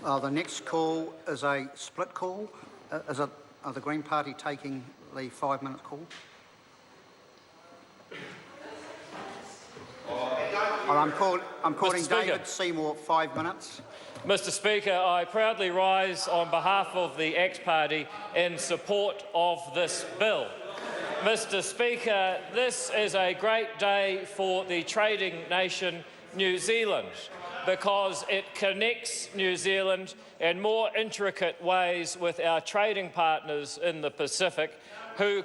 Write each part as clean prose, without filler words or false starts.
The next call is a split call. Are the Green Party taking the 5-minute call? I'm calling David Seymour, 5 minutes. Mr. Speaker, I proudly rise on behalf of the ACT Party in support of this bill. Mr. Speaker, this is a great day for the trading nation New Zealand because it connects New Zealand in more intricate ways with our trading partners in the Pacific who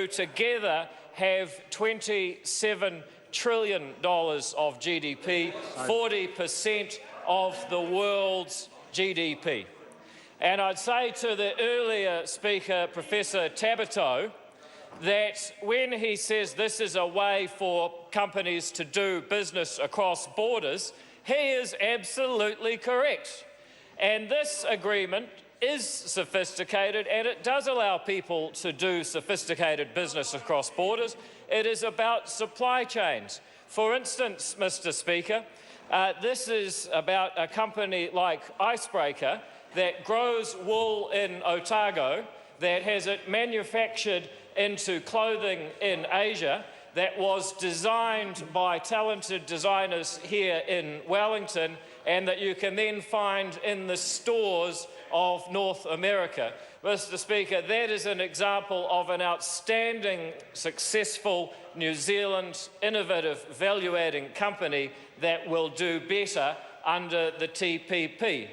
together have $27 trillion of GDP, 40% of the world's GDP. And I'd say to the earlier speaker, Professor Tabito, that when he says this is a way for companies to do business across borders, he is absolutely correct. And this agreement is sophisticated and it does allow people to do sophisticated business across borders. It is about supply chains. For instance, Mr. Speaker, this is about a company like Icebreaker that grows wool in Otago, that has it manufactured into clothing in Asia, that was designed by talented designers here in Wellington and that you can then find in the stores of North America. Mr. Speaker, that is an example of an outstanding, successful New Zealand innovative value-adding company that will do better under the TPP.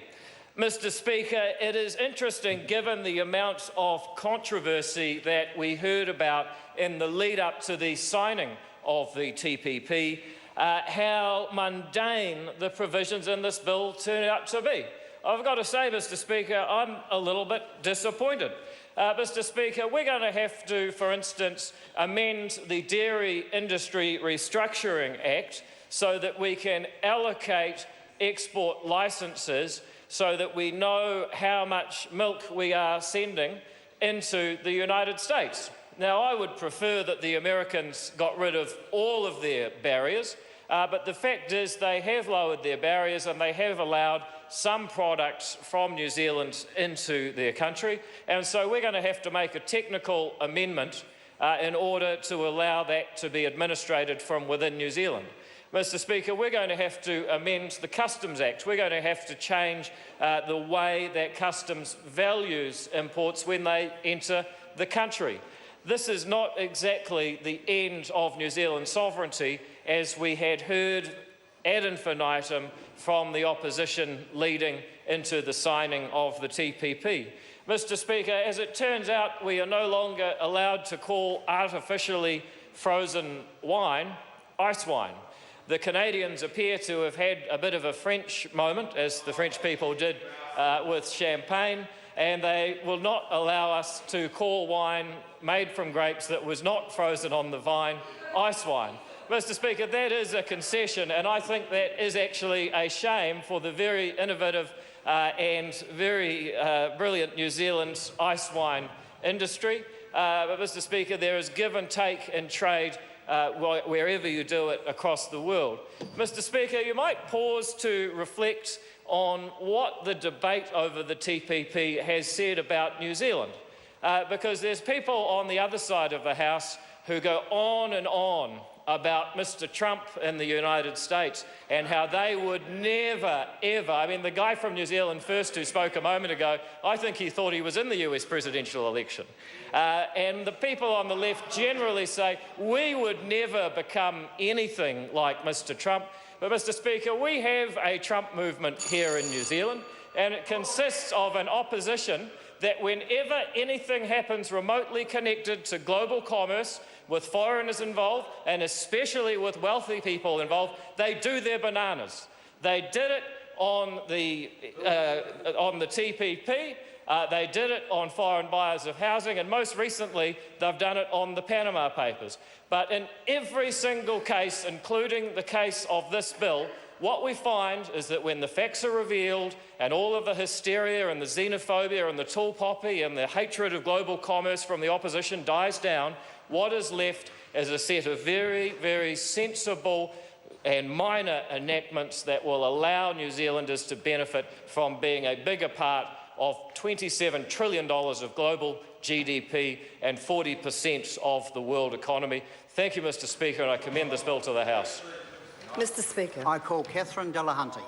Mr. Speaker, it is interesting, given the amount of controversy that we heard about in the lead-up to the signing of the TPP, how mundane the provisions in this bill turn out to be. I've got to say, Mr. Speaker, I'm a little bit disappointed. Mr. Speaker, we're going to have to, for instance, amend the Dairy Industry Restructuring Act so that we can allocate export licences so that we know how much milk we are sending into the United States. Now, I would prefer that the Americans got rid of all of their barriers, but the fact is they have lowered their barriers and they have allowed some products from New Zealand into their country. And so we're going to have to make a technical amendment in order to allow that to be administrated from within New Zealand. Mr. Speaker, we're going to have to amend the Customs Act. We're going to have to change the way that Customs values imports when they enter the country. This is not exactly the end of New Zealand's sovereignty, as we had heard ad infinitum from the opposition leading into the signing of the TPP. Mr. Speaker, as it turns out, we are no longer allowed to call artificially frozen wine ice wine. The Canadians appear to have had a bit of a French moment, as the French people did with champagne, and they will not allow us to call wine made from grapes that was not frozen on the vine ice wine. Mr. Speaker, that is a concession, and I think that is actually a shame for the very innovative and very brilliant New Zealand ice wine industry. But, Mr. Speaker, there is give and take in trade wherever you do it across the world. Mr. Speaker, you might pause to reflect on what the debate over the TPP has said about New Zealand, because there's people on the other side of the House who go on and on about Mr. Trump in the United States and how they would never, ever, I mean, the guy from New Zealand First who spoke a moment ago, I think he thought he was in the US presidential election. And the people on the left generally say, we would never become anything like Mr. Trump. But, Mr. Speaker, we have a Trump movement here in New Zealand, and it consists of an opposition that whenever anything happens remotely connected to global commerce, with foreigners involved, and especially with wealthy people involved, they do their bananas. They did it on the TPP, they did it on foreign buyers of housing, and most recently, they've done it on the Panama Papers. But in every single case, including the case of this bill, what we find is that when the facts are revealed and all of the hysteria and the xenophobia and the tall poppy and the hatred of global commerce from the opposition dies down, what is left is a set of very, very sensible and minor enactments that will allow New Zealanders to benefit from being a bigger part of $27 trillion of global GDP and 40% of the world economy. Thank you, Mr Speaker, and I commend this bill to the House. Mr Speaker. I call Catherine Delahunty.